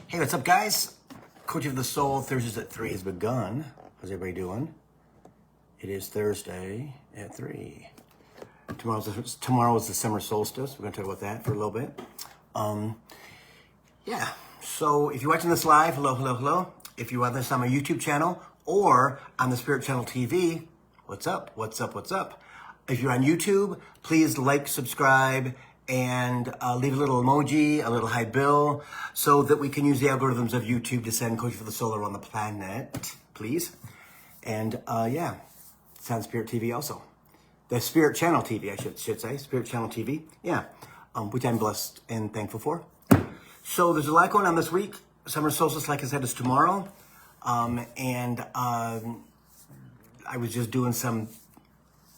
Hey, what's up, guys? Coaching for the Soul, Thursdays at 3 has begun. How's everybody doing? It is Thursday at 3. Tomorrow is the summer solstice. We're going to talk about that for a little bit. Yeah, so if you're watching this live, hello. If you're watching this on my YouTube channel or on the Spirit Channel TV, what's up? If you're on YouTube, please like, subscribe, and leave a little emoji, a little hi bill, so that we can use the algorithms of YouTube to send Coaching for the Soul around the planet, please. And yeah, it's on Spirit TV also. The Spirit Channel TV, I should say, Spirit Channel TV, yeah, which I'm blessed and thankful for. So there's a lot going on this week. Summer solstice, like I said, is tomorrow. I was just doing some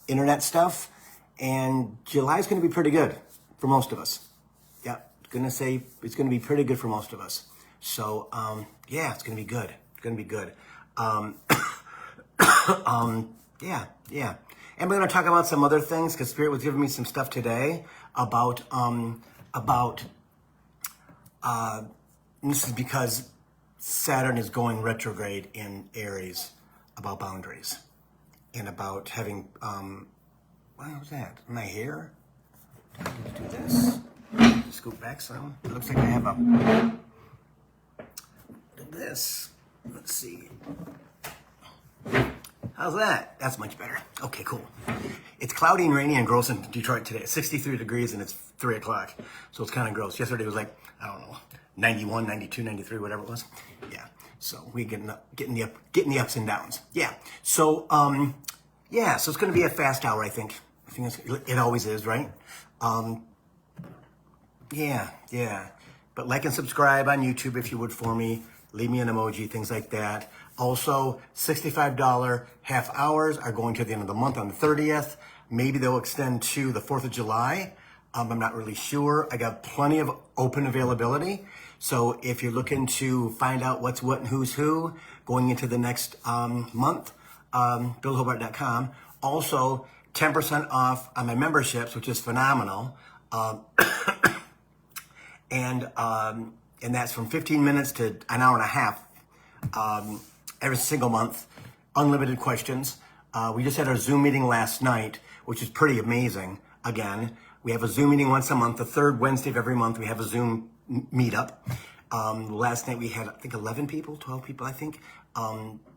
internet stuff, and July's going to be pretty good for most of us. Yeah, gonna say it's gonna be pretty good for most of us. So yeah, it's gonna be good. Yeah. And we're gonna talk about some other things because Spirit was giving me some stuff today about this is because Saturn is going retrograde in Aries, about boundaries and about having what was that? My hair? I need to do this. Scoot back some. It looks like I have this. Let's see. How's that? That's much better. Okay, cool. It's cloudy and rainy and gross in Detroit today. It's 63 degrees and it's 3 o'clock. So it's kind of gross. Yesterday was like, I don't know, 91, 92, 93, whatever it was. Yeah. So we getting the ups and downs. Yeah. So yeah, so it's gonna be a fast hour, I think. It always is, right? Yeah. But like and subscribe on YouTube if you would for me. Leave me an emoji, things like that. Also, $65 half hours are going to the end of the month on the 30th. Maybe they'll extend to the 4th of July. I'm not really sure. I got plenty of open availability. So if you're looking to find out what's what and who's who going into the next month, billhobart.com. Also, 10% off on my memberships, which is phenomenal. And that's from 15 minutes to an hour and a half every single month. Unlimited questions. We just had our Zoom meeting last night, which is pretty amazing. Again, we have a Zoom meeting once a month. The third Wednesday of every month, we have a Zoom meetup. Last night we had, I think, 12 people, I think,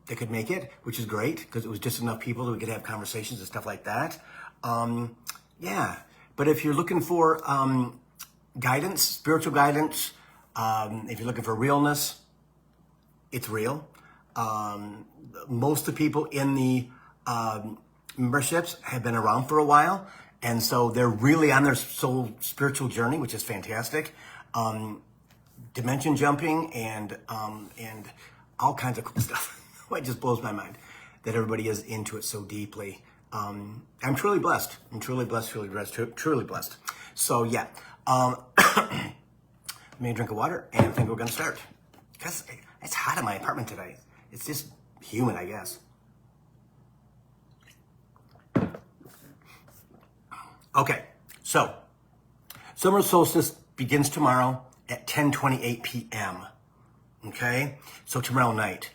that could make it, which is great because it was just enough people that we could have conversations and stuff like that. Yeah, but if you're looking for guidance, spiritual guidance, if you're looking for realness, it's real. Most of the people in the memberships have been around for a while, and so they're really on their soul spiritual journey, which is fantastic. Dimension jumping and all kinds of cool stuff. It just blows my mind that everybody is into it so deeply. I'm truly blessed. Truly blessed. So yeah, let me drink of water and I think we're gonna start. Because it's hot in my apartment today. It's just humid, I guess. Okay, so summer solstice begins tomorrow at 10:28 p.m. Okay, so tomorrow night.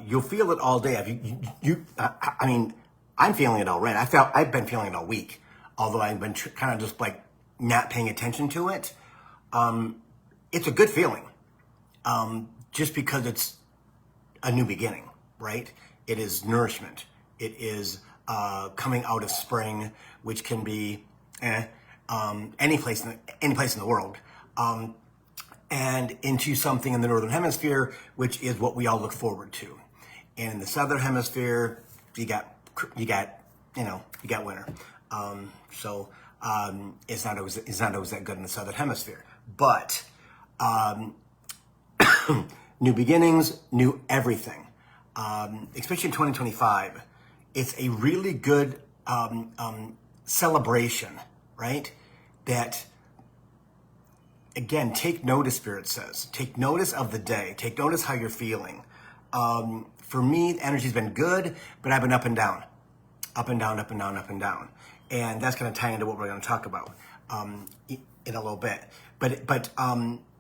You'll feel it all day. I mean, I'm feeling it already. I've been feeling it all week, although I've been kind of just like not paying attention to it. It's a good feeling, just because it's a new beginning, right? It is nourishment. It is coming out of spring, which can be any place in the world. And into something in the Northern Hemisphere, which is what we all look forward to. And in the Southern Hemisphere, you got winter. So it's not always that good in the Southern Hemisphere. But new beginnings, new everything. Especially in 2025, it's a really good celebration, right? That. Again, take notice, Spirit says. Take notice of the day. Take notice how you're feeling. For me, the energy's been good, but I've been up and down. Up and down. And that's going to tie into what we're going to talk about in a little bit. But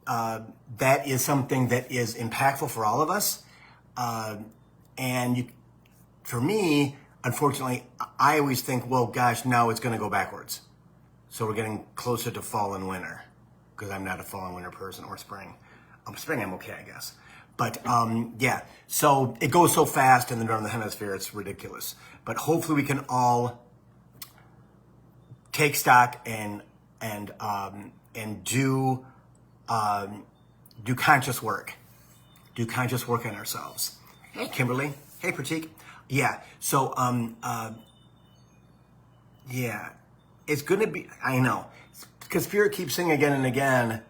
that is something that is impactful for all of us. For me, unfortunately, I always think, well, gosh, now it's going to go backwards. So we're getting closer to fall and winter, because I'm not a fall and winter person, or spring. Spring, I'm okay, I guess. But yeah, so it goes so fast in the Northern Hemisphere, it's ridiculous. But hopefully we can all take stock and do conscious work. Do conscious work on ourselves. Hey, Kimberly. Hey, Pratik. Yeah. So yeah, it's gonna be. I know, because Spirit keeps saying again and again.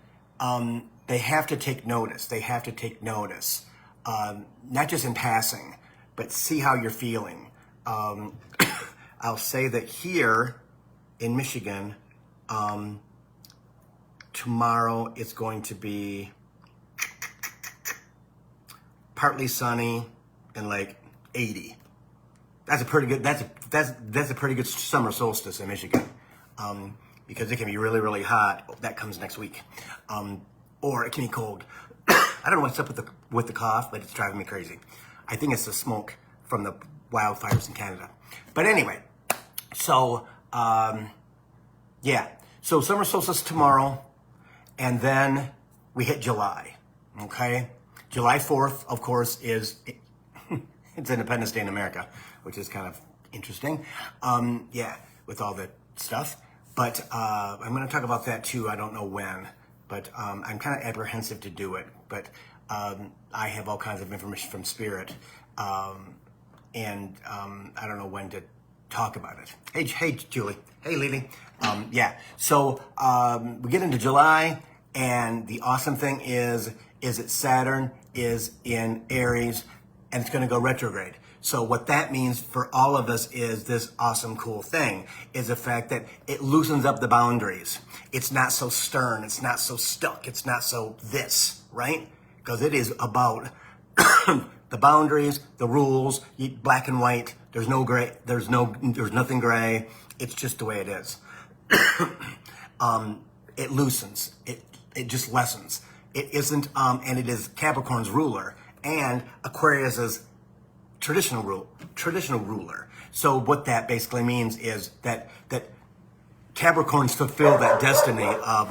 They have to take notice. They have to take notice, not just in passing, but see how you're feeling. I'll say that here in Michigan, tomorrow it's going to be partly sunny and like 80. That's a pretty good. That's a pretty good summer solstice in Michigan, because it can be really, really hot. That comes next week. Or it can be cold. I don't know what's up with the cough, but it's driving me crazy. I think it's the smoke from the wildfires in Canada. But anyway, so yeah, so summer solstice tomorrow, and then we hit July. Okay, July 4th, of course, is it's Independence Day in America, which is kind of interesting. Yeah, with all the stuff. But I'm going to talk about that too. I don't know when. But I'm kind of apprehensive to do it. But I have all kinds of information from Spirit, and I don't know when to talk about it. Hey, Julie. Hey, Lily. Yeah. So we get into July, and the awesome thing is that Saturn is in Aries, and it's going to go retrograde. So what that means for all of us is this awesome, cool thing, is the fact that it loosens up the boundaries. It's not so stern. It's not so stuck. It's not so this, right? Because it is about the boundaries, the rules, black and white. There's no gray. There's nothing gray. It's just the way it is. It loosens. It just lessens. It isn't, and it is Capricorn's ruler and Aquarius's traditional ruler. So what that basically means is that Capricorns fulfill that destiny of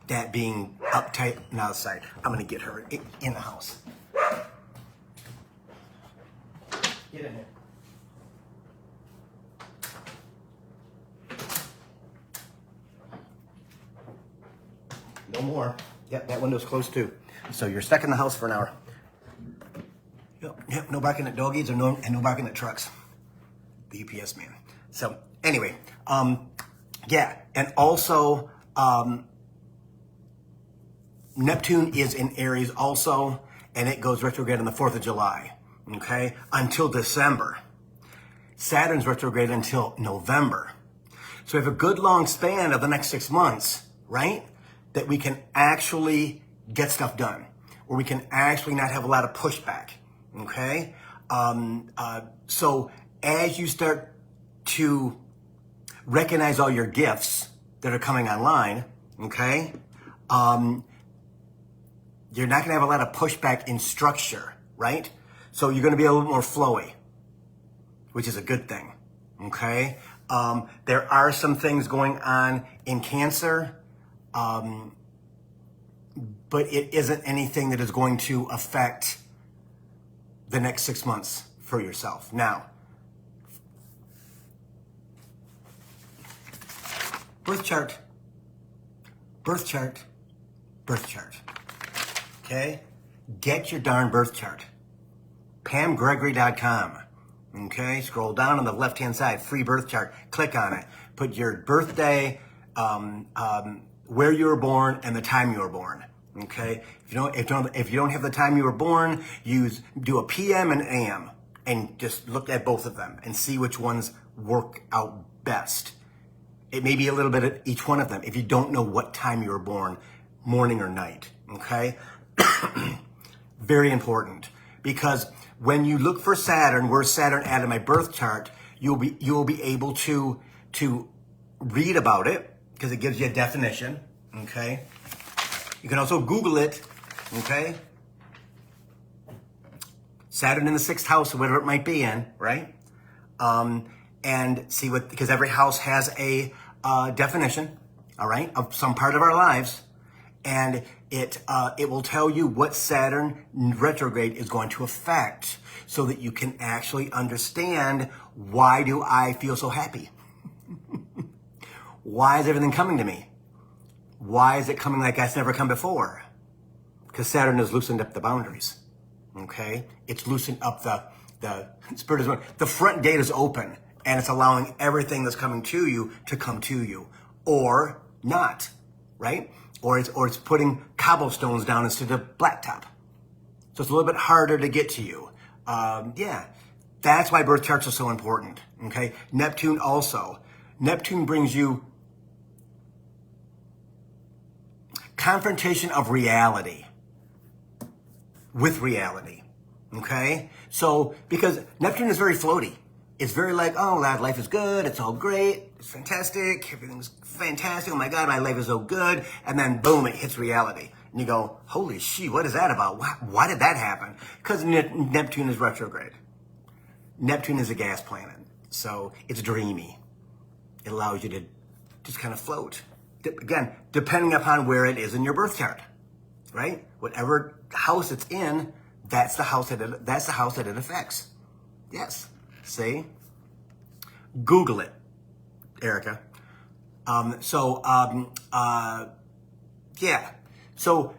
that being uptight and outside. I'm gonna get her in the house. Get in here. No more. Yep, that window's closed too. So you're stuck in the house for an hour. Yep, no barking at doggies and no barking at trucks. The UPS man. So anyway, yeah, and also Neptune is in Aries also, and it goes retrograde on the 4th of July, okay, until December. Saturn's retrograde until November. So we have a good long span of the next 6 months, right, that we can actually get stuff done, or we can actually not have a lot of pushback, okay? So as you start to recognize all your gifts that are coming online, okay, you're not gonna have a lot of pushback in structure, right? So you're gonna be a little more flowy, which is a good thing, okay? There are some things going on in Cancer, but it isn't anything that is going to affect the next 6 months for yourself. Now, birth chart, okay? Get your darn birth chart. PamGregory.com, okay? Scroll down on the left-hand side, free birth chart. Click on it. Put your birthday, where you were born, and the time you were born. Okay, if you don't have the time you were born, do a PM and AM, and just look at both of them and see which ones work out best. It may be a little bit of each one of them if you don't know what time you were born, morning or night. Okay, very important, because when you look for Saturn, where's Saturn at in my birth chart, you'll be able to read about it because it gives you a definition, okay? You can also Google it, okay? Saturn in the 6th house or whatever it might be in, right? And see what, because every house has a definition, all right, of some part of our lives. And it will tell you what Saturn retrograde is going to affect so that you can actually understand, why do I feel so happy? Why is everything coming to me? Why is it coming like it's never come before? Because Saturn has loosened up the boundaries, okay? It's loosened up the spirit is going, the front gate is open and it's allowing everything that's coming to you to come to you, or not, right? Or it's putting cobblestones down instead of blacktop. So it's a little bit harder to get to you. Yeah, that's why birth charts are so important, okay? Neptune also. Neptune brings you confrontation of reality with reality, okay? So, because Neptune is very floaty. It's very like, oh, life is good, it's all great, it's fantastic, everything's fantastic, oh my God, my life is so good, and then boom, it hits reality. And you go, holy shit, what is that about? Why did that happen? Because Neptune is retrograde. Neptune is a gas planet, so it's dreamy. It allows you to just kind of float. Again, depending upon where it is in your birth chart, right? Whatever house it's in, that's the house that it affects. Yes. See? Google it, Erica. Yeah. So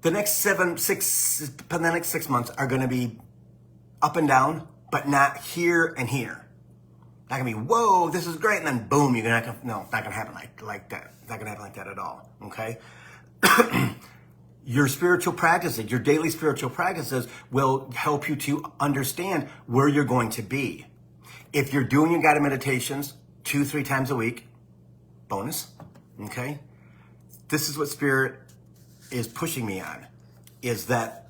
the next 6 months are going to be up and down, but not here and here. Not gonna be, whoa, this is great, and then boom, no, it's not gonna happen like that. It's not gonna happen like that at all, okay? Your spiritual practices, your daily spiritual practices will help you to understand where you're going to be. If you're doing your guided meditations 2-3 times a week, bonus, okay? This is what Spirit is pushing me on, is that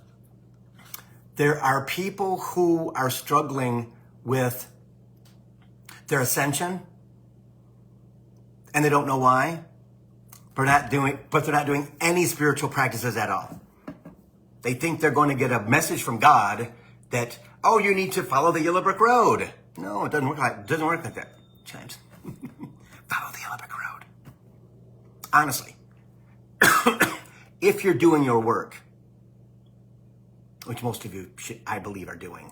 there are people who are struggling with their ascension, and they don't know why, but they're not doing any spiritual practices at all. They think they're going to get a message from God that, oh, you need to follow the yellow brick road. No, it doesn't work like that, James. Follow the yellow brick road. Honestly, if you're doing your work, which most of you, I believe, are doing,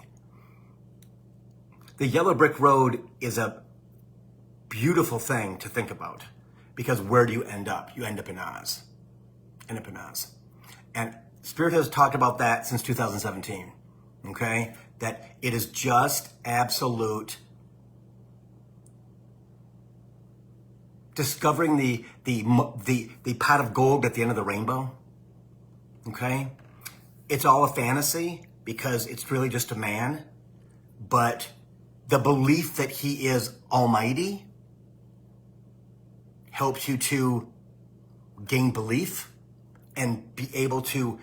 the yellow brick road is a beautiful thing to think about, because where do you end up? You end up in Oz. And Spirit has talked about that since 2017, okay? That it is just absolute discovering the pot of gold at the end of the rainbow, okay? It's all a fantasy because it's really just a man, but the belief that he is almighty helps you to gain belief and be able to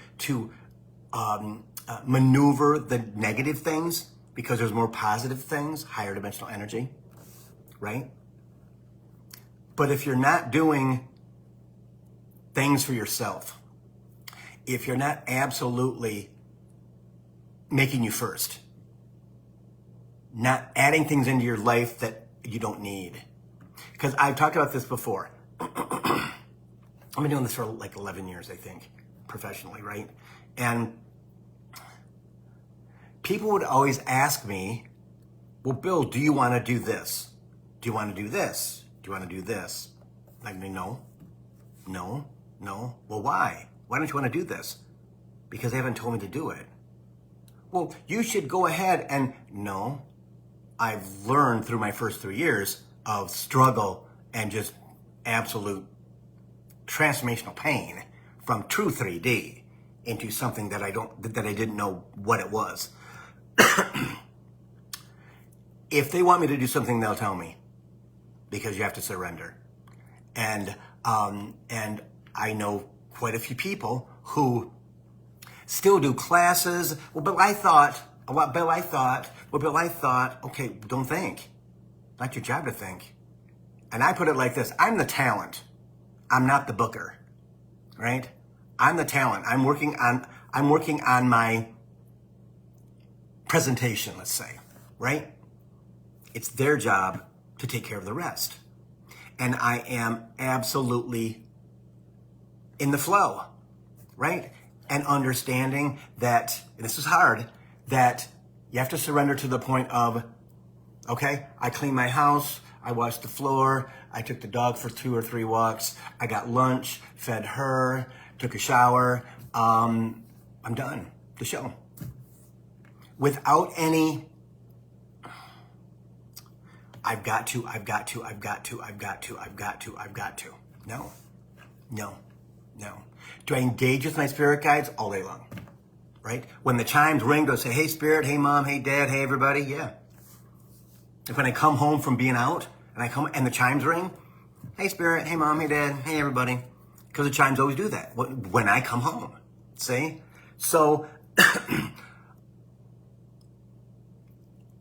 maneuver the negative things, because there's more positive things, higher dimensional energy, right? But if you're not doing things for yourself, if you're not absolutely making you first, not adding things into your life that you don't need. Because I've talked about this before. I've been doing this for like 11 years, I think, professionally, right? And people would always ask me, well, Bill, do you want to do this? Do you want to do this? Do you want to do this? Like, no. Well, why? Why don't you want to do this? Because they haven't told me to do it. Well, you should go ahead and, no. I've learned through my first 3 years of struggle and just absolute transformational pain from true 3D into something that I didn't know what it was. If they want me to do something, they'll tell me, because you have to surrender. And I know quite a few people who still do classes. Well, Bill, I thought, okay, don't think. Not your job to think. And I put it like this. I'm the talent. I'm not the booker, right? I'm the talent. I'm working on my presentation, let's say, right? It's their job to take care of the rest. And I am absolutely in the flow, right? And understanding that, and this is hard, that you have to surrender to the point of, okay, I cleaned my house, I washed the floor, I took the dog for 2 or 3 walks, I got lunch, fed her, took a shower, I'm done, the show. Without any, I've got to. No. Do I engage with my spirit guides? All day long, right? When the chimes ring, do I say, hey spirit, hey mom, hey dad, hey everybody? Yeah. If when I come home from being out, and the chimes ring, hey spirit, hey mom, hey dad, hey everybody. Because the chimes always do that when I come home, see? So,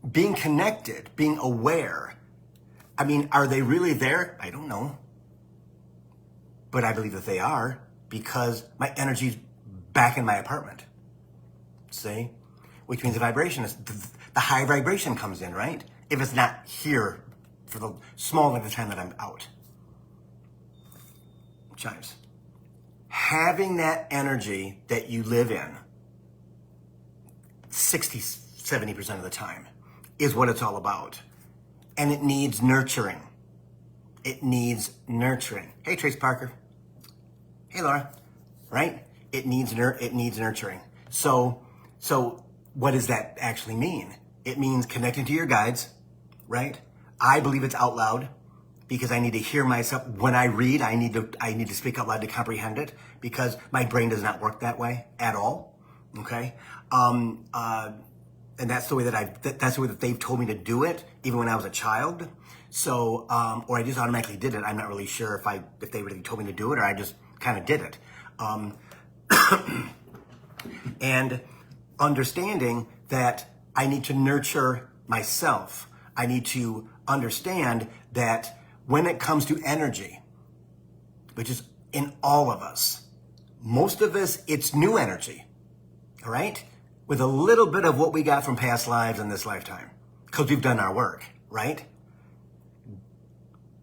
being connected, being aware, I mean, are they really there? I don't know. But I believe that they are because my energy's back in my apartment. See? Which means the vibration is, the high vibration comes in, right? If it's not here for the small amount of time that I'm out. Chimes. Having that energy that you live in 60, 70% of the time is what it's all about. And it needs nurturing. It needs nurturing. Hey, Trace Parker. Hey, Laura. Right? It needs nurturing. So what does that actually mean? It means connecting to your guides, right? I believe it's out loud because I need to hear myself. When I read, I need to speak out loud to comprehend it because my brain does not work that way at all. Okay? And that's the way that's the way that they've told me to do it, even when I was a child. So, or I just automatically did it. I'm not really sure if they really told me to do it or I just kind of did it. And understanding that I need to nurture myself. I need to understand that when it comes to energy, which is in all of us, most of us, it's new energy, all right? With a little bit of what we got from past lives in this lifetime, because we've done our work, right?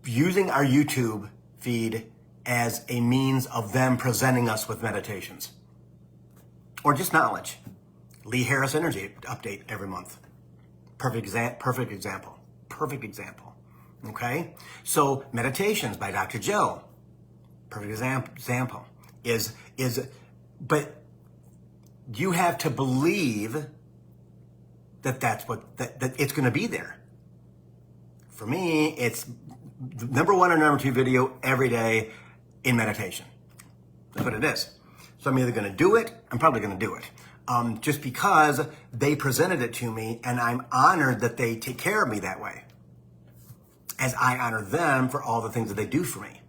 Using our YouTube feed as a means of them presenting us with meditations or just knowledge. Lee Harris Energy Update every month. Perfect example. Okay? So meditations by Dr. Joe. Perfect example. But you have to believe that it's going to be there. For me, it's number 1 or number 2 video every day in meditation. That's what it is. So I'm either going to do it, I'm probably going to do it. Just because they presented it to me and I'm honored that they take care of me that way. As I honor them for all the things that they do for me.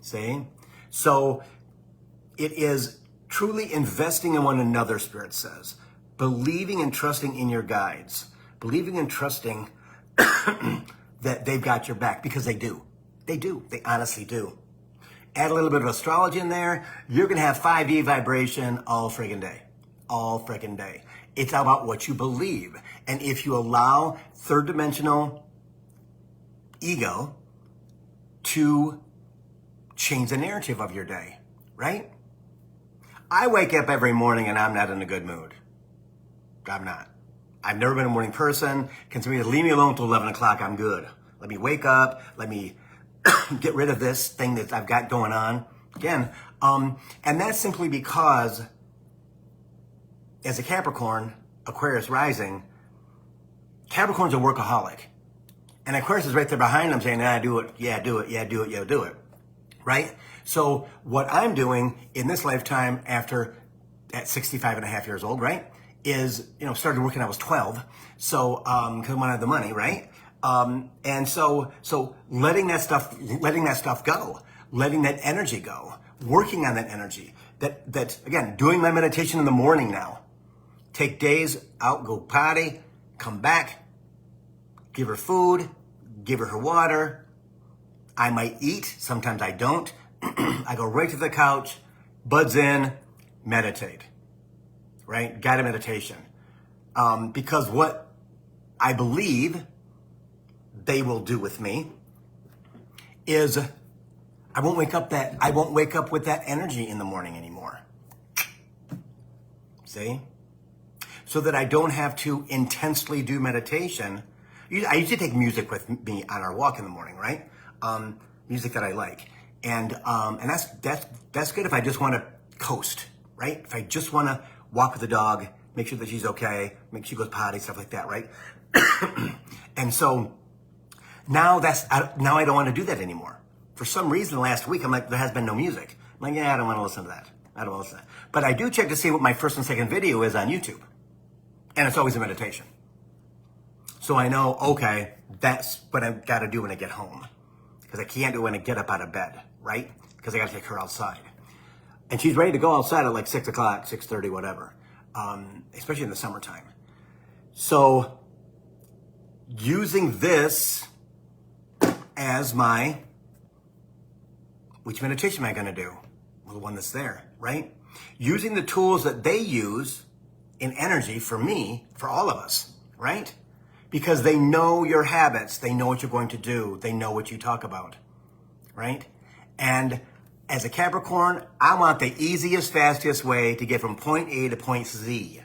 See? So it is truly investing in one another, Spirit says. Believing and trusting in your guides. Believing and trusting that they've got your back because they do. They do. They honestly do. Add a little bit of astrology in there. You're going to have 5D vibration all friggin' day. All friggin' day. It's about what you believe. And if you allow third dimensional ego to change the narrative of your day, right? I wake up every morning and I'm not in a good mood. I'm not. I've never been a morning person. Can somebody leave me alone till 11 o'clock? I'm good. Let me wake up. Let me get rid of this thing that I've got going on. Again, and that's simply because as a Capricorn, Aquarius rising, Capricorn's a workaholic. And Aquarius is right there behind them saying, do it, yeah, do it, yeah, do it, yeah, do it. Right? So what I'm doing in this lifetime at 65 and a half years old, right, is, started working when I was 12. So, cause I wanted the money, right? And so letting that stuff go, letting that energy go, working on that energy, that again, doing my meditation in the morning now, take days out, go potty, come back, give her food, give her water, I might eat, sometimes I don't. I go right to the couch, buds in, meditate, right? Guided meditation. Because what I believe they will do with me is I won't wake up with that energy in the morning anymore. See? So that I don't have to intensely do meditation. I usually take music with me on our walk in the morning, right? Music that I like. And that's good if I just want to coast, right? If I just want to walk with the dog, make sure that she's okay, make sure she goes potty, stuff like that, right? And so now I don't want to do that anymore. For some reason last week, I'm like, there has been no music. I'm like, yeah, I don't want to listen to that. I don't want to listen to that. But I do check to see what my first and second video is on YouTube. And it's always a meditation. So I know, okay, that's what I've got to do when I get home. Because I can't do it when I get up out of bed, right? Because I got to take her outside. And she's ready to go outside at like 6 o'clock, 6:30, whatever. Especially in the summertime. So using this as which meditation am I going to do? Well, the one that's there, right? Using the tools that they use in energy for me, for all of us, right? Because they know your habits. They know what you're going to do. They know what you talk about, right? And as a Capricorn, I want the easiest, fastest way to get from point A to point Z.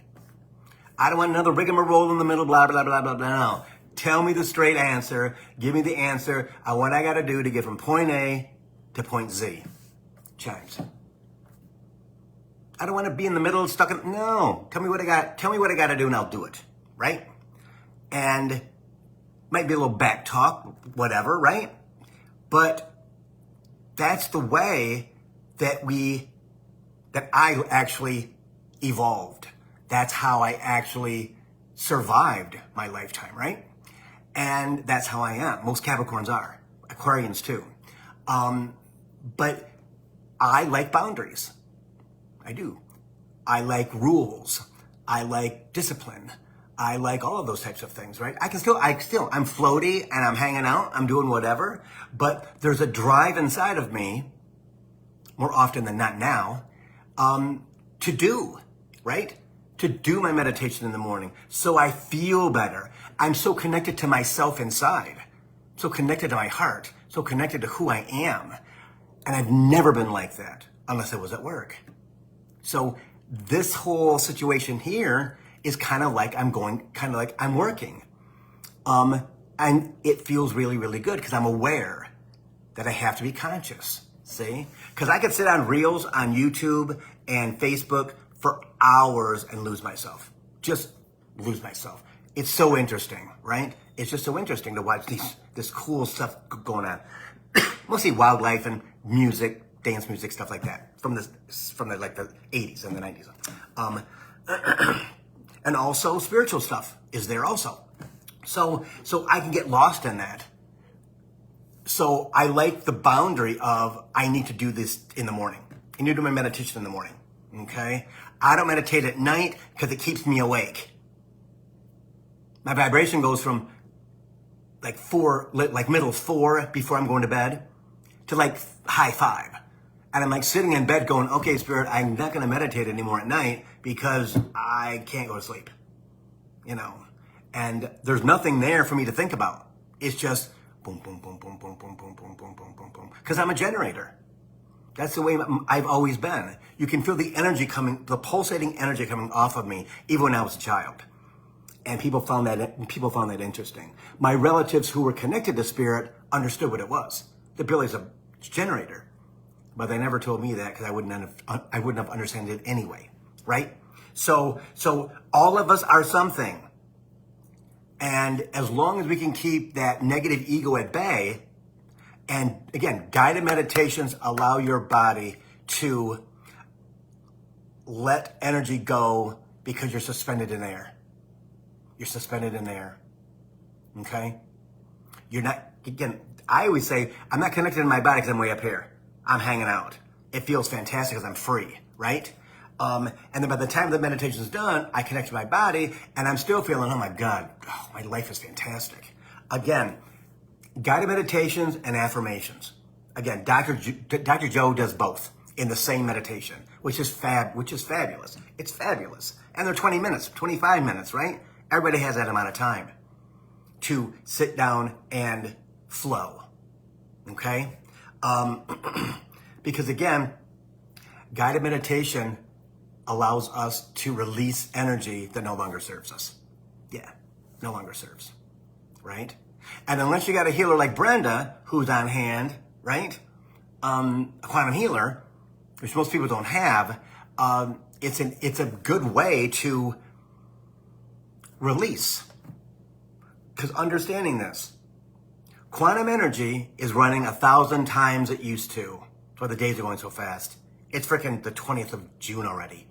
I don't want another rigmarole in the middle, blah, blah, blah, blah, blah. No. Tell me the straight answer. Give me the answer on what I got to do to get from point A to point Z. Chimes. I don't want to be in the middle, stuck in, no. Tell me what I got to do and I'll do it, right? And might be a little back talk, whatever, right? But that's the way that I actually evolved. That's how I actually survived my lifetime, right? And that's how I am. Most Capricorns are. Aquarians too. But I like boundaries. I do. I like rules. I like discipline. I like all of those types of things, right? I'm floaty and I'm hanging out. I'm doing whatever. But there's a drive inside of me, more often than not now, to do, right? To do my meditation in the morning. So I feel better. I'm so connected to myself inside. So connected to my heart. So connected to who I am. And I've never been like that unless I was at work. So this whole situation here is kind of like I'm working. And it feels really, really good because I'm aware that I have to be conscious, see? Because I could sit on Reels on YouTube and Facebook for hours and lose myself. Just lose myself. It's so interesting, right? It's just so interesting to watch this cool stuff going on. Mostly wildlife and music, dance music, stuff like that from the 80s and the 90s. And also spiritual stuff is there also. So I can get lost in that. So I like the boundary of I need to do this in the morning. I need to do my meditation in the morning. Okay? I don't meditate at night because it keeps me awake. My vibration goes from middle 4 before I'm going to bed to high 5. And I'm sitting in bed going, okay, Spirit, I'm not going to meditate anymore at night because I can't go to sleep. And there's nothing there for me to think about. It's just boom, boom, boom, boom, boom, boom, boom, boom, boom, boom, boom, boom. Because I'm a generator. That's the way I've always been. You can feel the energy the pulsating energy coming off of me, even when I was a child. And people found that interesting. My relatives who were connected to Spirit understood what it was. That Billy's a generator. But they never told me that because I wouldn't have understood it anyway, right? So all of us are something. And as long as we can keep that negative ego at bay, and again, guided meditations allow your body to let energy go because you're suspended in air. You're suspended in air, okay? You're not, again, I always say, I'm not connected to my body because I'm way up here. I'm hanging out. It feels fantastic because I'm free, right? And then by the time the meditation is done, I connect to my body and I'm still feeling, oh my God, my life is fantastic. Again, guided meditations and affirmations. Again, Dr. Joe does both in the same meditation, which is fabulous. It's fabulous. And they're 20 minutes, 25 minutes, right? Everybody has that amount of time to sit down and flow, okay? Because again, guided meditation allows us to release energy that no longer serves us. Yeah, no longer serves, right? And unless you got a healer like Brenda, who's on hand, right? A quantum healer, which most people don't have, it's a good way to release. Because understanding this, quantum energy is running 1,000 times it used to. That's why the days are going so fast. It's freaking the 20th of June already.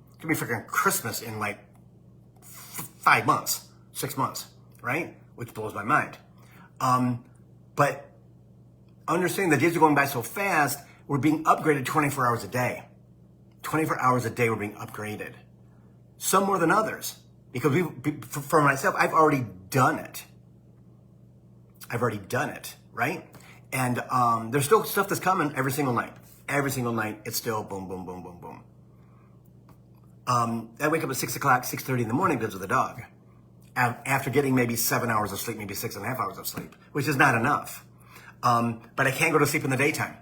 It's gonna be freaking Christmas in like 5 months, 6 months, right? Which blows my mind. But understanding the days are going by so fast, we're being upgraded 24 hours a day. 24 hours a day we're being upgraded. Some more than others. Because for myself, I've already done it. Right? And there's still stuff that's coming every single night. Every single night, it's still boom, boom, boom, boom, boom. I wake up at 6 o'clock, 6:30 in the morning because of the dog. After getting maybe 7 hours of sleep, maybe 6.5 hours of sleep, which is not enough. But I can't go to sleep in the daytime.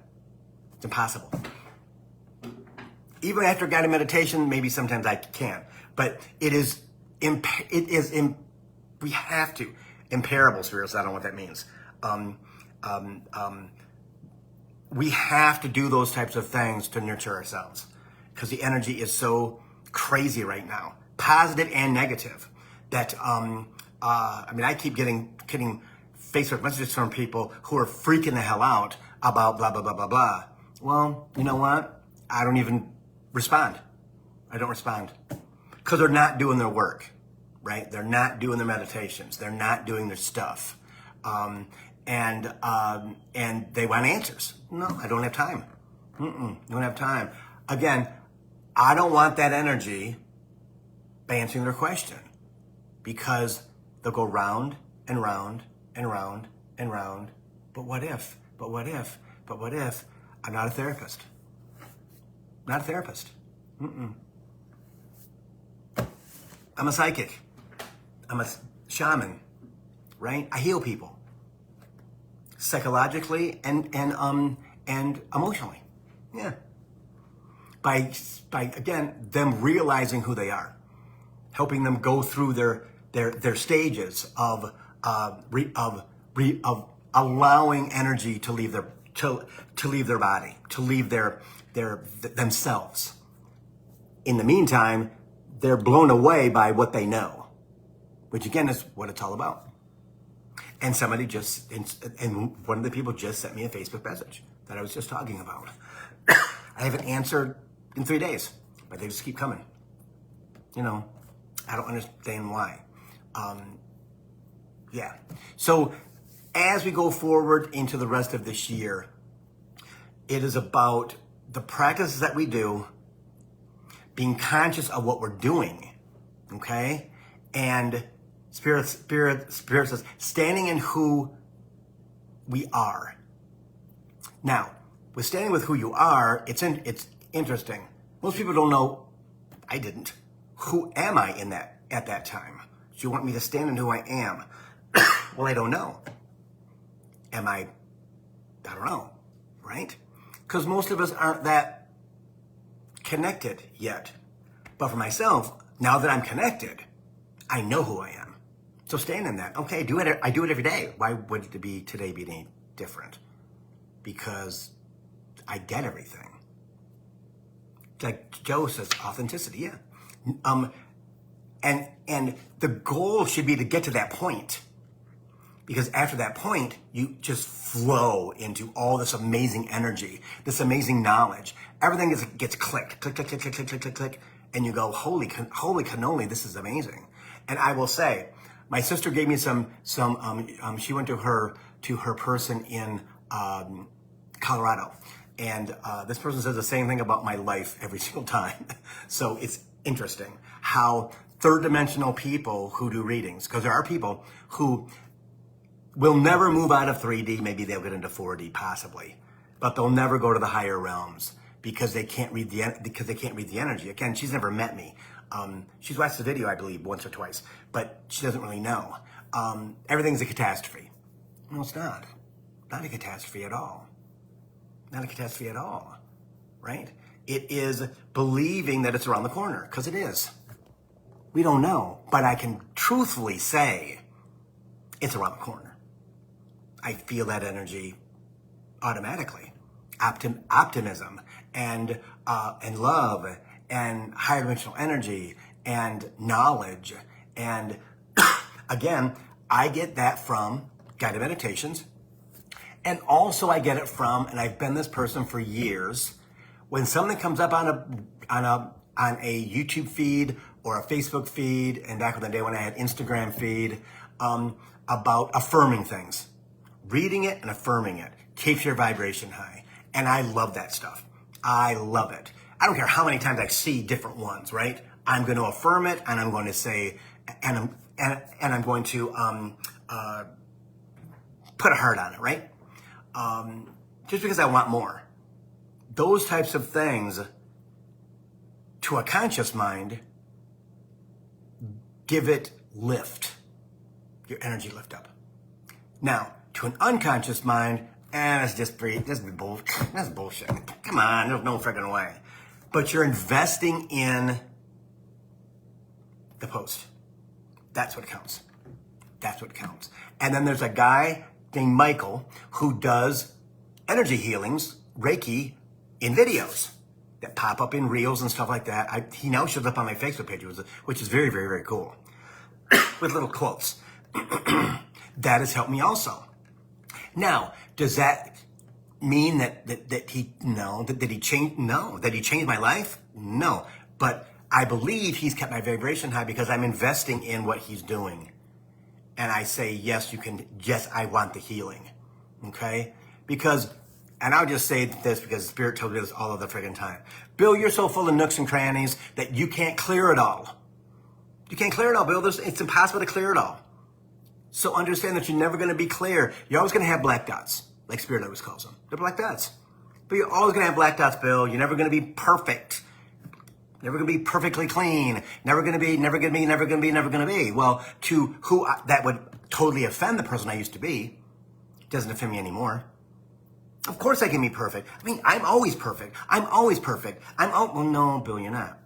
It's impossible. Even after guided meditation, maybe sometimes I can. But we have to. Imperable spirits, I don't know what that means. We have to do those types of things to nurture ourselves. Because the energy is so crazy right now. Positive and negative. That, I keep getting Facebook messages from people who are freaking the hell out about blah, blah, blah, blah, blah. Well, you know what? I don't even respond. I don't respond. Because they're not doing their work, right? They're not doing their meditations. They're not doing their stuff. And they want answers. No, I don't have time. Don't have time. Again, I don't want that energy by answering their question. Because they'll go round and round and round and round. But what if? But what if? But what if? I'm not a therapist. Not a therapist. I'm a psychic. I'm a shaman, right? I heal people. Psychologically and emotionally. Yeah. By again, them realizing who they are. Helping them go through their stages of allowing energy to leave their body, to leave themselves. In the meantime, they're blown away by what they know, which again is what it's all about. And somebody and one of the people just sent me a Facebook message that I was just talking about. I haven't answered in 3 days, but they just keep coming. You know, I don't understand why. Yeah. So as we go forward into the rest of this year, it is about the practices that we do, being conscious of what we're doing, okay? And Spirit says, standing in who we are. Now, with standing with who you are, it's interesting. Most people don't know, I didn't. Who am I at that time? Do you want me to stand in who I am? Well, I don't know. I don't know, right? Because most of us aren't that connected yet. But for myself, now that I'm connected, I know who I am. So stand in that. Okay, I do it every day. Why would today be any different? Because I get everything. Like Joe says, authenticity, yeah. And the goal should be to get to that point. Because after that point, you just flow into all this amazing energy, this amazing knowledge. Everything gets clicked, click, click, click, click, click, click, click, click, and you go, holy cannoli, this is amazing. And I will say, my sister gave me some. She went to her person in Colorado, and this person says the same thing about my life every single time. So it's interesting how third dimensional people who do readings, because there are people who will never move out of 3D. Maybe they'll get into 4D possibly, but they'll never go to the higher realms because they can't read the energy. Again, she's never met me. She's watched the video, I believe, once or twice, but she doesn't really know. Everything's a catastrophe. No, it's not. Not a catastrophe at all. Not a catastrophe at all, right? It is believing that it's around the corner, because it is. We don't know, but I can truthfully say it's around the corner. I feel that energy automatically. Optimism and love and higher dimensional energy and knowledge. And again, I get that from guided meditations. And also I get it from, and I've been this person for years, when something comes up on a YouTube feed or a Facebook feed, and back in the day when I had Instagram feed, about affirming things. Reading it and affirming it keeps your vibration high. And I love that stuff. I love it. I don't care how many times I see different ones, right? I'm going to affirm it, and I'm going to say, and I'm going to put a heart on it, right? Just because I want more. Those types of things, to a conscious mind, give it lift. Your energy lift up. Now, to an unconscious mind, that's just bullshit. That's bullshit. Come on, there's no freaking way. But you're investing in the post. That's what counts. That's what counts. And then there's a guy named Michael who does energy healings, Reiki, in videos that pop up in reels and stuff like that. He now shows up on my Facebook page, which is very, very, very cool, with little quotes. That has helped me also. Now, does that mean that he changed? No. That he changed my life? No. But I believe he's kept my vibration high because I'm investing in what he's doing. And I say, yes, you can. Yes, I want the healing. Okay? Because, and I'll just say this because Spirit told me this all of the friggin' time. Bill, you're so full of nooks and crannies that you can't clear it all. You can't clear it all, Bill. It's impossible to clear it all. So understand that you're never going to be clear. You're always going to have black dots, like Spirit always calls them. They're black dots. But you're always going to have black dots, Bill. You're never going to be perfect. Never going to be perfectly clean. Never going to be. Well, to who that would totally offend the person I used to be. Doesn't offend me anymore. Of course I can be perfect. I mean, I'm always perfect. Well, no, Bill, you're not.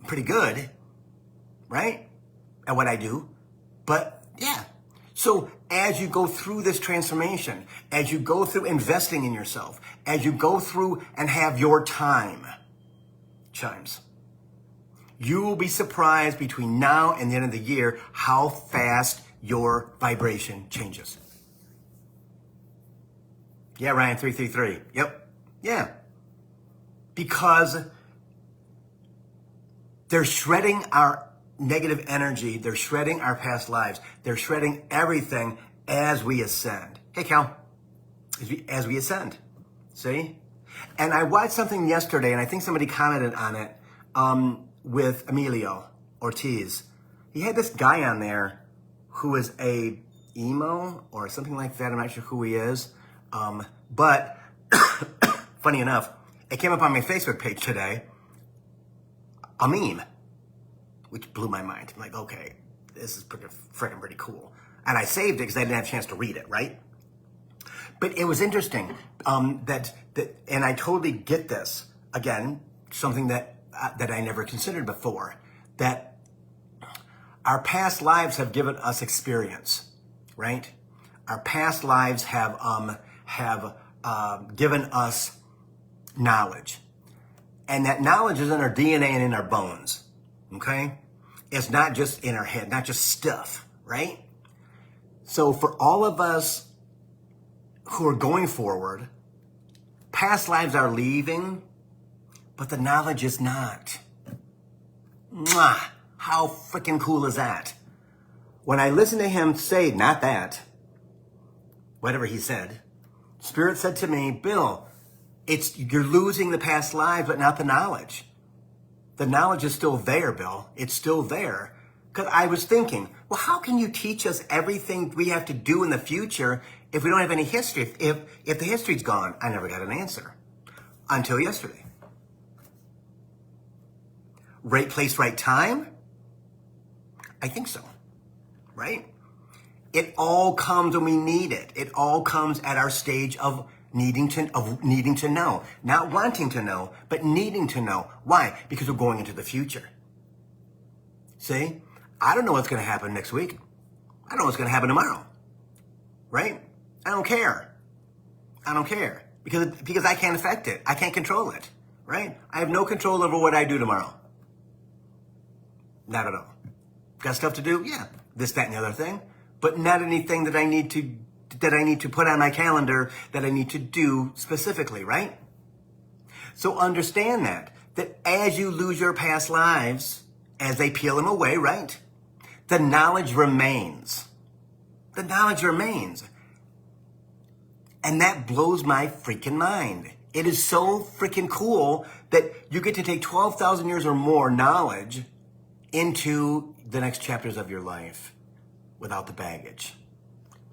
I'm pretty good, right? At what I do. But yeah. So as you go through this transformation, as you go through investing in yourself, as you go through and have your time, chimes, you will be surprised between now and the end of the year how fast your vibration changes. Yeah, Ryan, 333. Yep. Yeah. Because they're shredding our negative energy. They're shredding our past lives. They're shredding everything as we ascend. Hey, Cal. As we ascend. See? And I watched something yesterday, and I think somebody commented on it, with Emilio Ortiz. He had this guy on there who is a emo or something like that. I'm not sure who he is. But funny enough, it came up on my Facebook page today, a meme, which blew my mind. I'm like, okay, this is freaking pretty cool. And I saved it because I didn't have a chance to read it, right? But it was interesting that and I totally get this. Again, something that I never considered before, that our past lives have given us experience, right? Our past lives have given us knowledge. And that knowledge is in our DNA and in our bones, okay? It's not just in our head, not just stuff, right? So for all of us who are going forward, past lives are leaving, but the knowledge is not. Mwah! How freaking cool is that? When I listened to him say, not that, whatever he said, Spirit said to me, Bill, you're losing the past lives, but not the knowledge. The knowledge is still there, Bill. It's still there. Because I was thinking, well, how can you teach us everything we have to do in the future if we don't have any history? If the history's gone, I never got an answer until yesterday. Right place, right time? I think so, right? It all comes when we need it. It all comes at our stage of needing to know. Not wanting to know, but needing to know. Why? Because we're going into the future. See? I don't know what's going to happen next week. I don't know what's going to happen tomorrow. Right? I don't care. I don't care. Because I can't affect it. I can't control it. Right? I have no control over what I do tomorrow. Not at all. Got stuff to do? Yeah. This, that, and the other thing. But not anything that I need to put on my calendar that I need to do specifically, right? So understand that as you lose your past lives, as they peel them away, right? The knowledge remains. The knowledge remains. And that blows my freaking mind. It is so freaking cool that you get to take 12,000 years or more knowledge into the next chapters of your life without the baggage.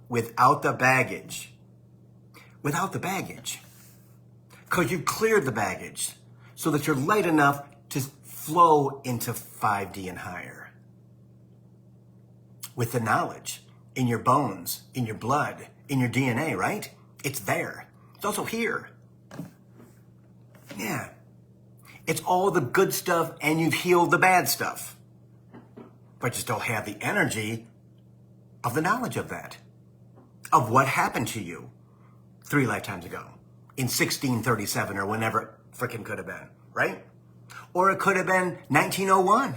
Without the baggage. Without the baggage. Because you've cleared the baggage so that you're light enough to flow into 5D and higher. With the knowledge in your bones, in your blood, in your DNA, right? It's there. It's also here. Yeah. It's all the good stuff and you've healed the bad stuff. But you still have the energy of the knowledge of that. Of what happened to you 3 lifetimes ago. In 1637 or whenever it frickin' could have been, right? Or it could have been 1901.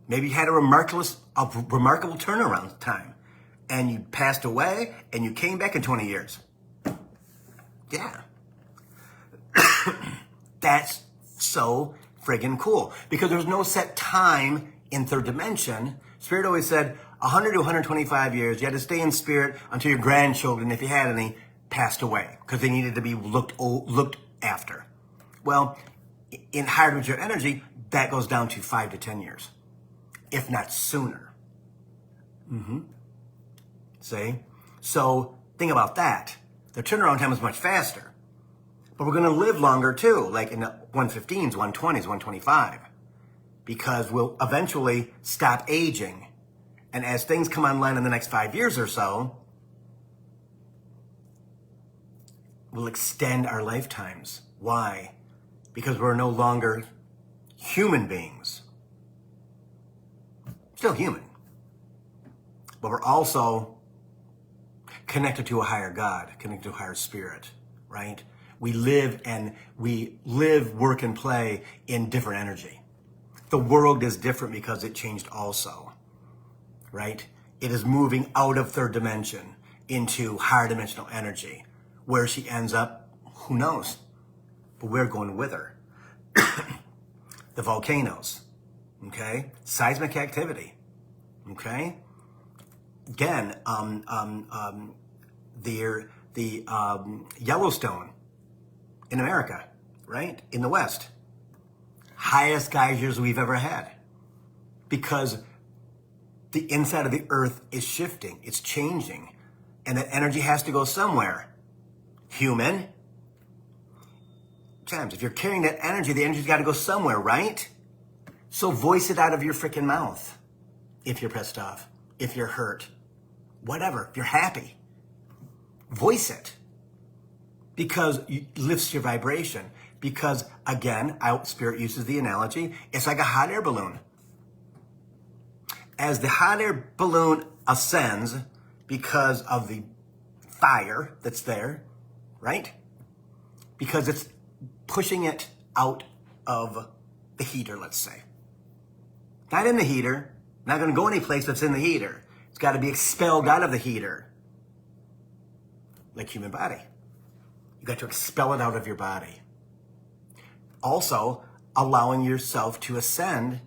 Maybe you had a remarkable turnaround time. And you passed away and you came back in 20 years. Yeah. That's so friggin' cool. Because there's no set time in third dimension. Spirit always said 100 to 125 years. You had to stay in spirit until your grandchildren, if you had any, passed away. Because they needed to be looked after. Well, in higher dimensional energy, that goes down to 5 to 10 years. If not sooner. See? So think about that. The turnaround time is much faster. But we're going to live longer too, like in the 115s, 120s, 125. Because we'll eventually stop aging. And as things come online in the next 5 years or so, we'll extend our lifetimes. Why? Because we're no longer human beings. Still human. But we're also connected to a higher God, connected to a higher spirit, right? We live, work, and play in different energy. The world is different because it changed also, right? It is moving out of third dimension into higher dimensional energy. Where she ends up, who knows? But we're going with her. The volcanoes, okay? Seismic activity, okay? Again, the Yellowstone in America, right? In the West. Highest geysers we've ever had. Because the inside of the earth is shifting. It's changing. And that energy has to go somewhere. Human. James, if you're carrying that energy, the energy's got to go somewhere, right? So voice it out of your freaking mouth. If you're pissed off. If you're hurt. Whatever. If you're happy. Voice it. Because it lifts your vibration. Because, again, Spirit uses the analogy, it's like a hot air balloon. As the hot air balloon ascends because of the fire that's there, right? Because it's pushing it out of the heater, let's say. Not in the heater. Not going to go any place that's in the heater. It's got to be expelled out of the heater. Like human body. You got to expel it out of your body. Also, allowing yourself to ascend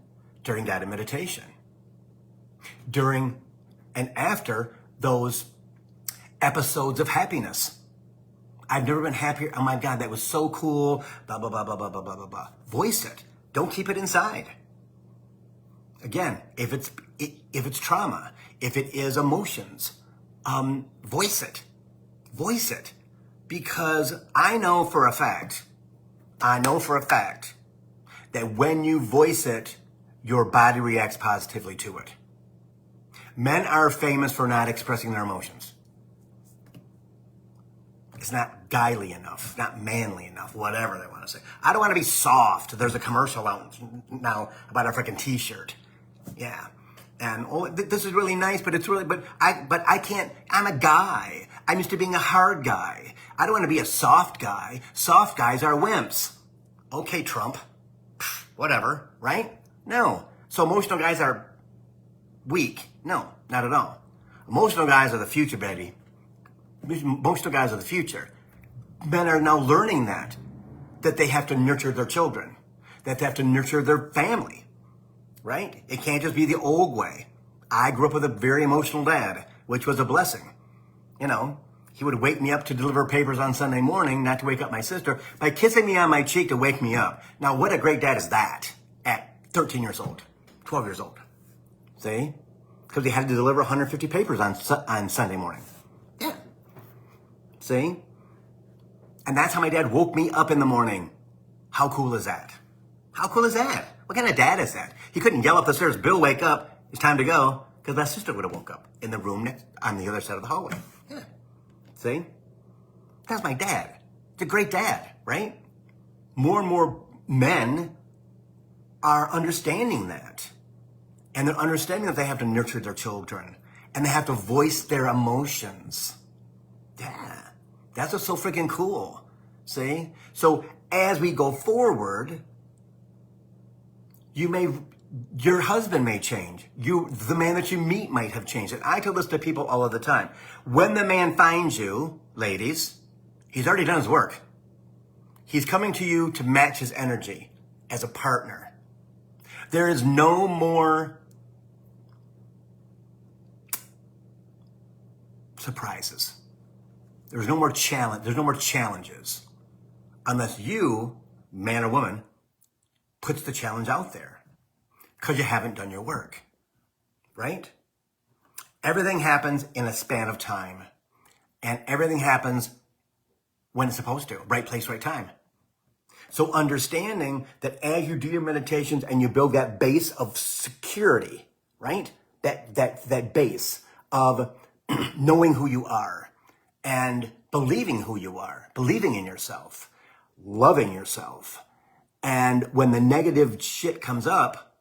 during guided meditation. During and after those episodes of happiness. I've never been happier. Oh my God, that was so cool. Blah, blah, blah, blah, blah, blah, blah, blah, blah. Voice it. Don't keep it inside. Again, if it's trauma, if it is emotions, voice it. Voice it. Because I know for a fact that when you voice it, your body reacts positively to it. Men are famous for not expressing their emotions. It's not guily enough, not manly enough, whatever they want to say. I don't want to be soft. There's a commercial out now about a freaking t-shirt. Yeah. And this is really nice, but I can't, I'm a guy. I'm used to being a hard guy. I don't want to be a soft guy. Soft guys are wimps. Okay, Trump. Whatever, right? No. So emotional guys are weak. No, not at all. Emotional guys are the future, baby. Emotional guys are the future. Men are now learning that they have to nurture their children, that they have to nurture their family, right? It can't just be the old way. I grew up with a very emotional dad, which was a blessing. You know, he would wake me up to deliver papers on Sunday morning, not to wake up my sister, by kissing me on my cheek to wake me up. Now, what a great dad is that at 13 years old, 12 years old? See? Because he had to deliver 150 papers on Sunday morning. Yeah. See? And that's how my dad woke me up in the morning. How cool is that? How cool is that? What kind of dad is that? He couldn't yell up the stairs, Bill, wake up. It's time to go. Because my sister would have woke up in the room next, on the other side of the hallway. Yeah. See? That's my dad. It's a great dad, right? More and more men are understanding that. And they're understanding that they have to nurture their children. And they have to voice their emotions. Yeah. That's what's so freaking cool. See? So as we go forward, your husband may change. The man that you meet might have changed. And I tell this to people all of the time. When the man finds you, ladies, he's already done his work. He's coming to you to match his energy as a partner. There is no more surprises. There's no more challenge. There's no more challenges unless you, man or woman, puts the challenge out there because you haven't done your work, right? Everything happens in a span of time, and everything happens when it's supposed to. Right place, right time. So understanding that as you do your meditations and you build that base of security, right? That base of knowing who you are and believing who you are, believing in yourself, loving yourself. And when the negative shit comes up,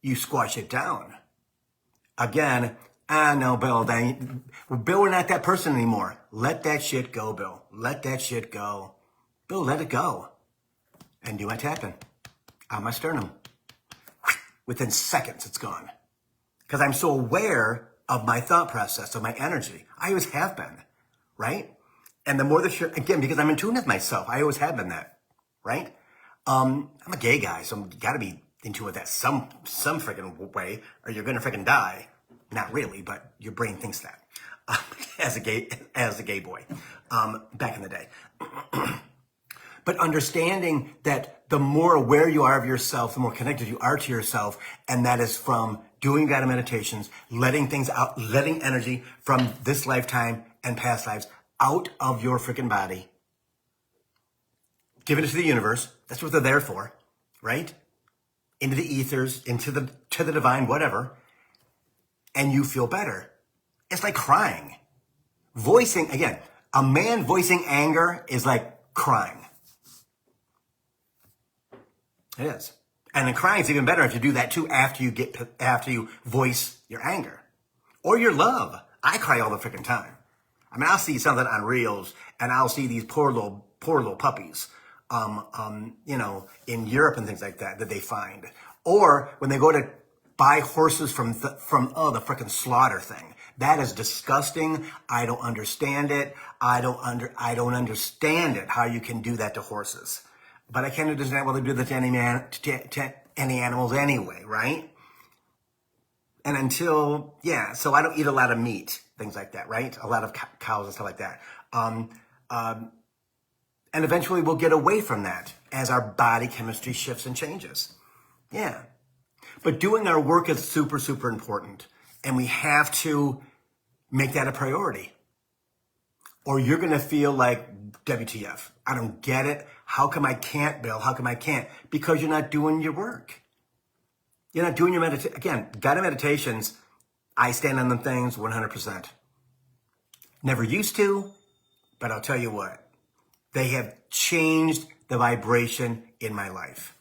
you squash it down. Again, no, Bill, Bill, we're not that person anymore. Let that shit go, Bill. Let that shit go. Bill, let it go. And do my tapping on my sternum. Within seconds, it's gone. Because I'm so aware of my thought process, of my energy. I always have been, right? And the more the shit, again, because I'm in tune with myself, I always have been that, right? I'm a gay guy, so you gotta be in tune with that some freaking way, or you're gonna freaking die. Not really, but your brain thinks that. As a gay boy, back in the day. But understanding that the more aware you are of yourself, the more connected you are to yourself, and that is from doing guided meditations, letting things out, letting energy from this lifetime and past lives out of your freaking body. Giving it to the universe. That's what they're there for, right? Into the ethers, to the divine, whatever. And you feel better. It's like crying. Voicing, again, a man voicing anger is like crying. It is. And then crying is even better if you do that too after you voice your anger. Or your love. I cry all the freaking time. I mean, I'll see something on Reels and I'll see these poor little puppies, in Europe and things like that they find. Or when they go to buy horses from the freaking slaughter thing. That is disgusting. I don't understand it. I don't understand it, how you can do that to horses. But I can't understand why they do that to any animals anyway, right? And until, so I don't eat a lot of meat, things like that, right? A lot of cows and stuff like that. And eventually we'll get away from that as our body chemistry shifts and changes. Yeah. But doing our work is super, super important. And we have to make that a priority. Or you're going to feel like, WTF, I don't get it. How come I can't, Bill? How come I can't? Because you're not doing your work. You're not doing your meditation. Again, guided meditations, I stand on them things 100%. Never used to, but I'll tell you what, they have changed the vibration in my life.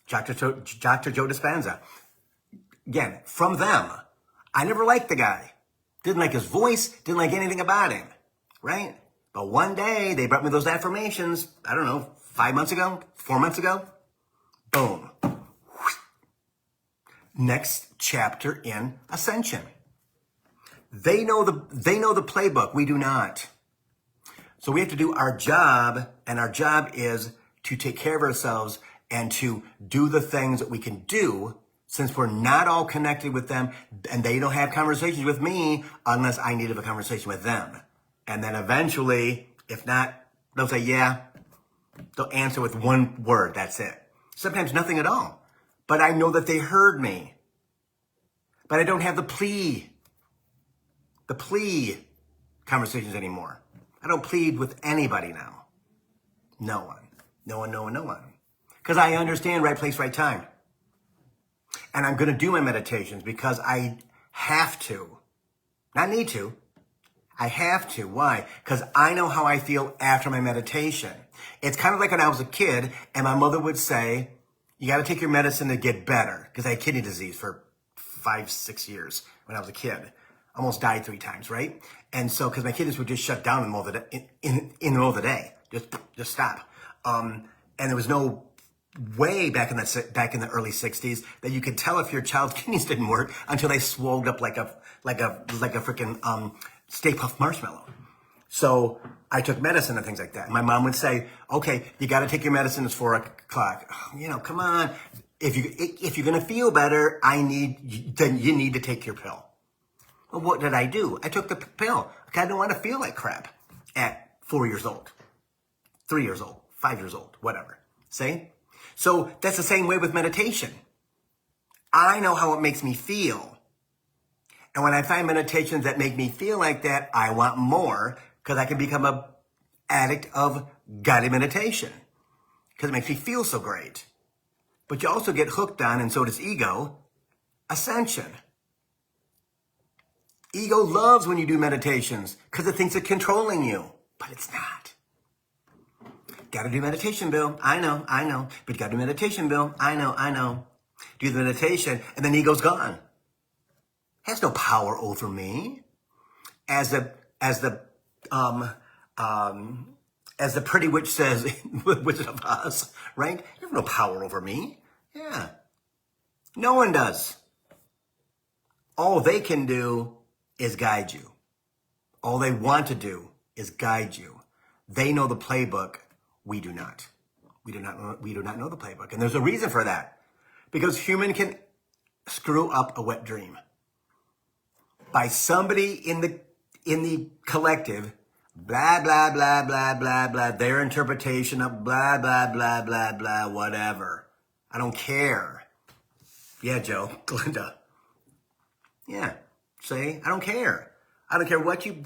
Dr. Joe Dispenza, again, from them. I never liked the guy. Didn't like his voice, didn't like anything about him, right? But one day, they brought me those affirmations, I don't know, 5 months ago, 4 months ago. Boom. Next chapter in Ascension. They know the playbook. We do not. So we have to do our job, and our job is to take care of ourselves and to do the things that we can do, since we're not all connected with them, and they don't have conversations with me unless I need to have a conversation with them. And then eventually, if not, they'll say, yeah. They'll answer with one word. That's it. Sometimes nothing at all. But I know that they heard me. But I don't have the plea conversations anymore. I don't plead with anybody now. No one. Because I understand right place, right time. And I'm going to do my meditations because I have to. Not need to. I have to. Why? Because I know how I feel after my meditation. It's kind of like when I was a kid and my mother would say, you got to take your medicine to get better. Because I had kidney disease for 5-6 years when I was a kid. Almost died 3 times, right? And so, because my kidneys would just shut down in the middle of the day, in the middle of the day. Just stop. And there was no way back in the early 60s that you could tell if your child's kidneys didn't work until they swelled up like a freaking Stay Puft Marshmallow. So I took medicine and things like that. My mom would say, okay, you got to take your medicine. It's 4 o'clock. Oh, come on. If you're going to feel better, then you need to take your pill. Well, what did I do? I took the pill. I didn't want to feel like crap at 4 years old, 3 years old, 5 years old, whatever. See? So that's the same way with meditation. I know how it makes me feel. And when I find meditations that make me feel like that, I want more, because I can become an addict of guided meditation because it makes me feel so great. But you also get hooked on, and so does ego, ascension. Ego loves when you do meditations because it thinks it's controlling you, but it's not. Gotta do meditation, Bill. I know. But you gotta do meditation, Bill. I know. Do the meditation, and then ego's gone. Has no power over me. As the pretty witch says, Wizard of Oz, right? You have no power over me. Yeah. No one does. All they can do is guide you. All they want to do is guide you. They know the playbook. We do not. We do not know the playbook. And there's a reason for that. Because human can screw up a wet dream. By somebody in the collective, blah, blah, blah, blah, blah, blah, their interpretation of blah, blah, blah, blah, blah, whatever. I don't care. Yeah, Joe, Glenda. Yeah, see, I don't care. I don't care what you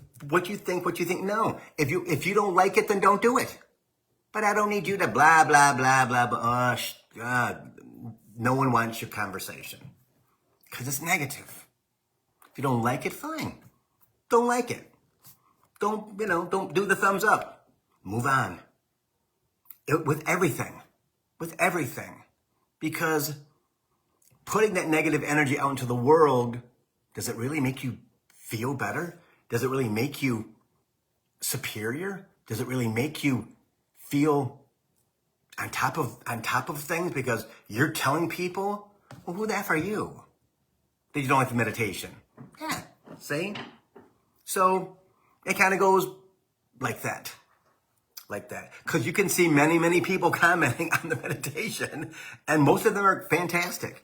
think. No, if you don't like it, then don't do it. But I don't need you to blah, blah, blah, blah, blah. God, no one wants your conversation because it's negative. If you don't like it, fine. Don't like it. Don't do the thumbs up. Move on. With everything. Because putting that negative energy out into the world, does it really make you feel better? Does it really make you superior? Does it really make you feel on top of things because you're telling people, well, who the F are you? That you don't like the meditation. Yeah, see? So it kind of goes like that. Because you can see many, many people commenting on the meditation, and most of them are fantastic.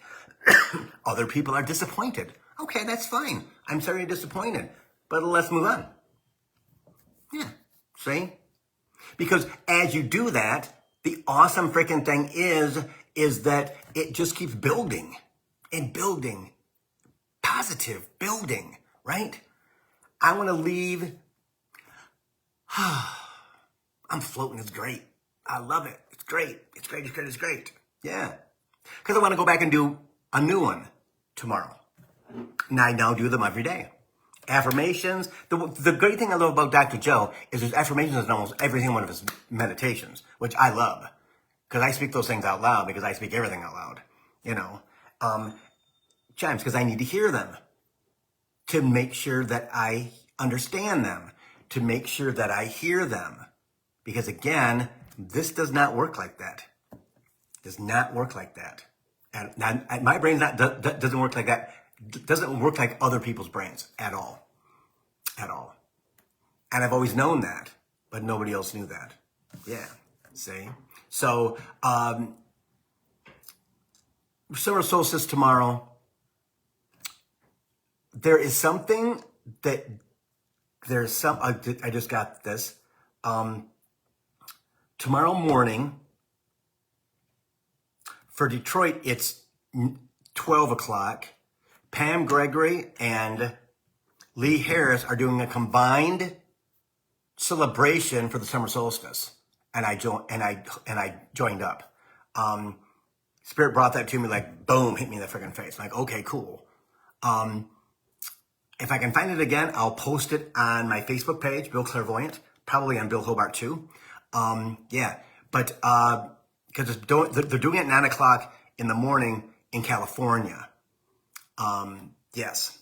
Other people are disappointed. Okay, that's fine. I'm sorry you're disappointed, but let's move on. Yeah, see? Because as you do that, the awesome freaking thing is is that it just keeps building and building, positive building, right? I want to leave. I'm floating. It's great. I love it. It's great. It's great. It's great. It's great. Yeah. Because I want to go back and do a new one tomorrow. And I now do them every day. Affirmations. The great thing I love about Dr. Joe is there's affirmations in almost every single one of his meditations, which I love. Because I speak those things out loud because I speak everything out loud. You know. Chimes, because I need to hear them. To make sure that I understand them. To make sure that I hear them. Because again, this does not work like that. Does not work like that. And my brain doesn't work like that. Doesn't work like other people's brains at all. At all. And I've always known that, but nobody else knew that. Yeah. See? So, summer solstice tomorrow. There is something that I just got this. Tomorrow morning for Detroit, it's 12 o'clock. Pam Gregory and Lee Harris are doing a combined celebration for the summer solstice, and I joined up. Spirit brought that to me like boom, hit me in the freaking face. I'm like, okay, cool. If I can find it again, I'll post it on my Facebook page, Bill Clairvoyant, probably on Bill Hobart too. Yeah, but because they're doing it at 9 o'clock in the morning in California. Yes.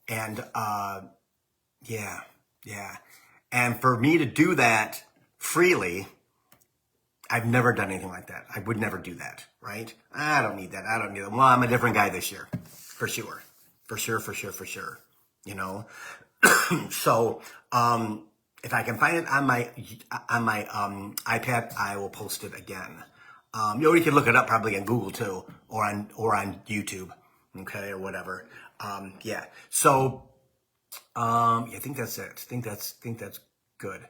And, yeah. And for me to do that freely, I've never done anything like that. I would never do that, right? I don't need that. Well, I'm a different guy this year, for sure. For sure. You know? So, if I can find it on my iPad, I will post it again. You can look it up probably on Google too, or on YouTube, okay, or whatever. Yeah. So, I think that's it. I think that's good.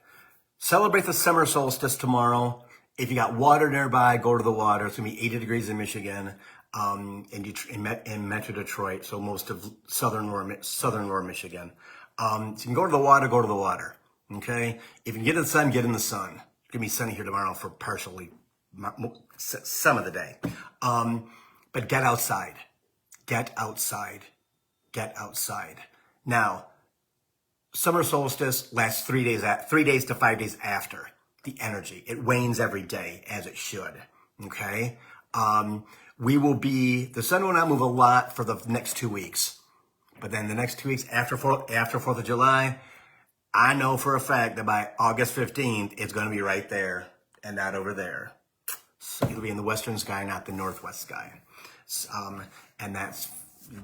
Celebrate the summer solstice tomorrow. If you got water nearby, go to the water. It's gonna be 80 degrees in Michigan, in Metro Detroit, so most of southern Lower Michigan. So you can go to the water. Okay, if you can get in the sun, get in the sun. It's gonna be sunny here tomorrow for partially some of the day. But get outside. Now, summer solstice lasts 3 days to 5 days after the energy. It wanes every day as it should. Okay, the sun will not move a lot for the next 2 weeks, but then the next 2 weeks after 4th of July. I know for a fact that by August 15th, it's going to be right there and not over there. So it'll be in the western sky, not the northwest sky. And that's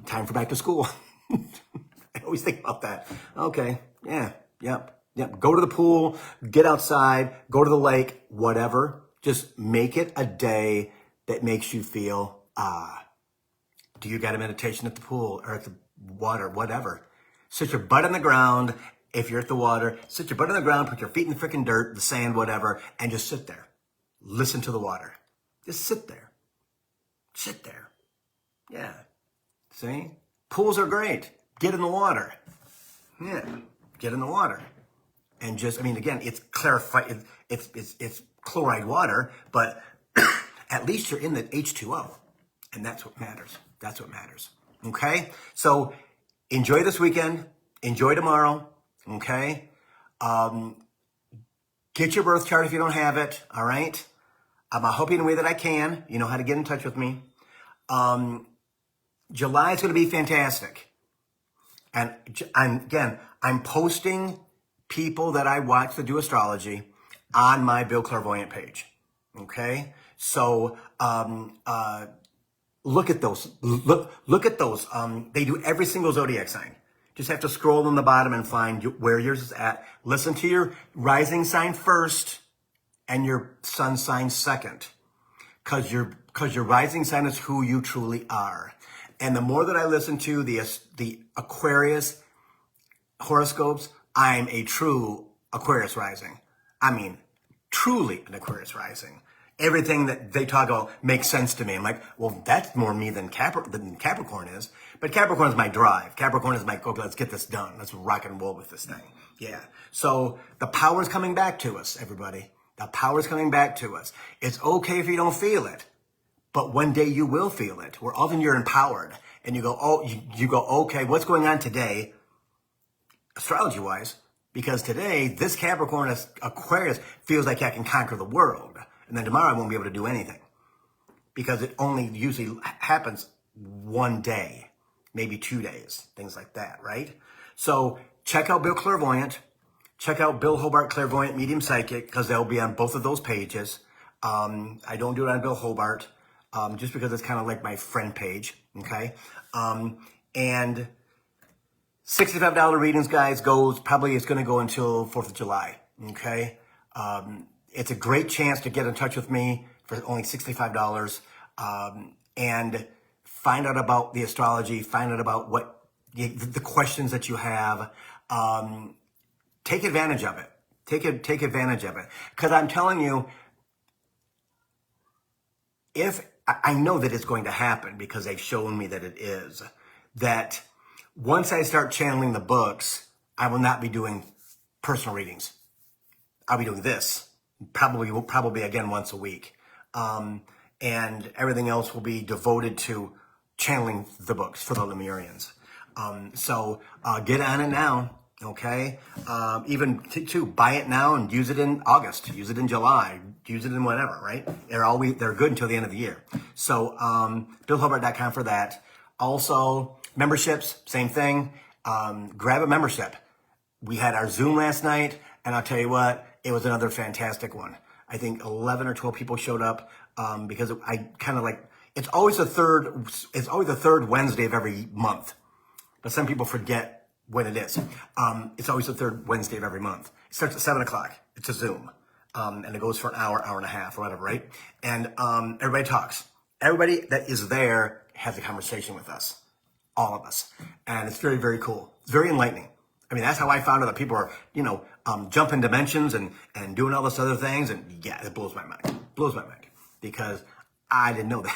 time for back to school. I always think about that. Okay, yeah, yep. Go to the pool, get outside, go to the lake, whatever. Just make it a day that makes you feel, do you got a meditation at the pool or at the water, whatever. Sit your butt on the ground. If you're at the water, sit your butt on the ground, put your feet in the freaking dirt, the sand, whatever, and just sit there. Listen to the water. Just sit there. Yeah. See? Pools are great. Get in the water. Yeah. Get in the water. And again, it's clarified. It's chloride water, but at least you're in the H2O. And that's what matters. Okay? So enjoy this weekend. Enjoy tomorrow. Okay? Get your birth chart if you don't have it. All right? I'm helping in a way that I can. You know how to get in touch with me. July is going to be fantastic. And I'm posting people that I watch that do astrology on my Bill Clairvoyant page. Okay? So, look at those. Look at those. They do every single zodiac sign. Just have to scroll on the bottom and find where yours is at. Listen to your rising sign first and your sun sign second. Cause your rising sign is who you truly are. And the more that I listen to the Aquarius horoscopes, I'm a true Aquarius rising. I mean, truly an Aquarius rising. Everything that they talk about makes sense to me. I'm like, well, that's more me than Capricorn is. But Capricorn is my drive. Capricorn is my, okay, let's get this done. Let's rock and roll with this thing. Yeah. So the power is coming back to us, everybody. The power is coming back to us. It's okay if you don't feel it, but one day you will feel it. Where often you're empowered and you go, oh, you go, okay, what's going on today, astrology-wise? Because today, this Capricorn Aquarius feels like I can conquer the world. And then tomorrow I won't be able to do anything. Because it only usually happens one day, maybe 2 days, things like that, right? So check out Bill Clairvoyant. Check out Bill Hobart Clairvoyant Medium Psychic, because they'll be on both of those pages. I don't do it on Bill Hobart, just because it's kind of like my friend page, okay? And $65 readings, guys, it's going to go until 4th of July, okay? It's a great chance to get in touch with me for only $65 and find out about the astrology, find out about what the questions that you have. Take advantage of it. Take advantage of it. Because I'm telling you, if I know that it's going to happen because they've shown me that it is, that once I start channeling the books, I will not be doing personal readings. I'll be doing this probably again once a week. And everything else will be devoted to channeling the books for the Lemurians. So get on it now. Okay. Even to buy it now and use it in August, use it in July, use it in whatever, right? They're good until the end of the year. So, billhobart.com for that. Also, memberships, same thing. Grab a membership. We had our Zoom last night, and I'll tell you what, it was another fantastic one. I think 11 or 12 people showed up, because I kind of like, it's always the third Wednesday of every month, but some people forget when it is. It's always the third Wednesday of every month. It starts at 7 o'clock. It's a Zoom. And it goes for an hour, hour and a half or whatever, right? And everybody talks. Everybody that is there has a conversation with us. All of us. And it's very, very cool. It's very enlightening. I mean, that's how I found out that people are, jumping dimensions and doing all this other things. And yeah, it blows my mind. Blows my mind. Because I didn't know that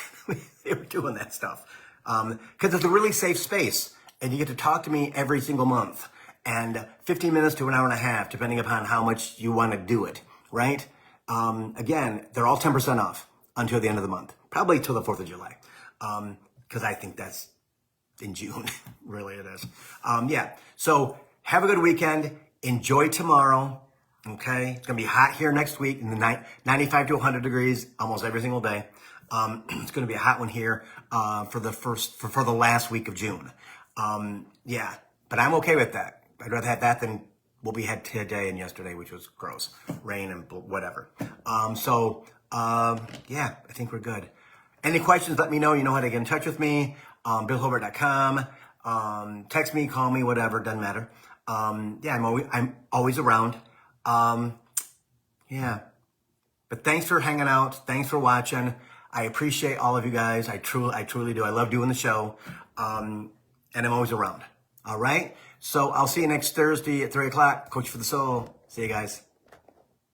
they were doing that stuff. Because it's a really safe space. And you get to talk to me every single month, and 15 minutes to an hour and a half, depending upon how much you want to do it, right? Again, they're all 10% off until the end of the month, probably till the 4th of July, because I think that's in June. Really, it is. Yeah, so have a good weekend. Enjoy tomorrow, okay? It's going to be hot here next week, in the 95 to 100 degrees almost every single day. It's going to be a hot one here for the last week of June. Yeah, but I'm okay with that. I'd rather have that than what we had today and yesterday, which was gross, rain and whatever. Yeah, I think we're good. Any questions, let me know. You know how to get in touch with me. billhobart.com. Text me, call me, whatever, doesn't matter. Yeah, I'm always around. Yeah, but thanks for hanging out. Thanks for watching. I appreciate all of you guys. I truly do. I love doing the show. And I'm always around. All right? So I'll see you next Thursday at 3 o'clock. Coach for the Soul. See you guys.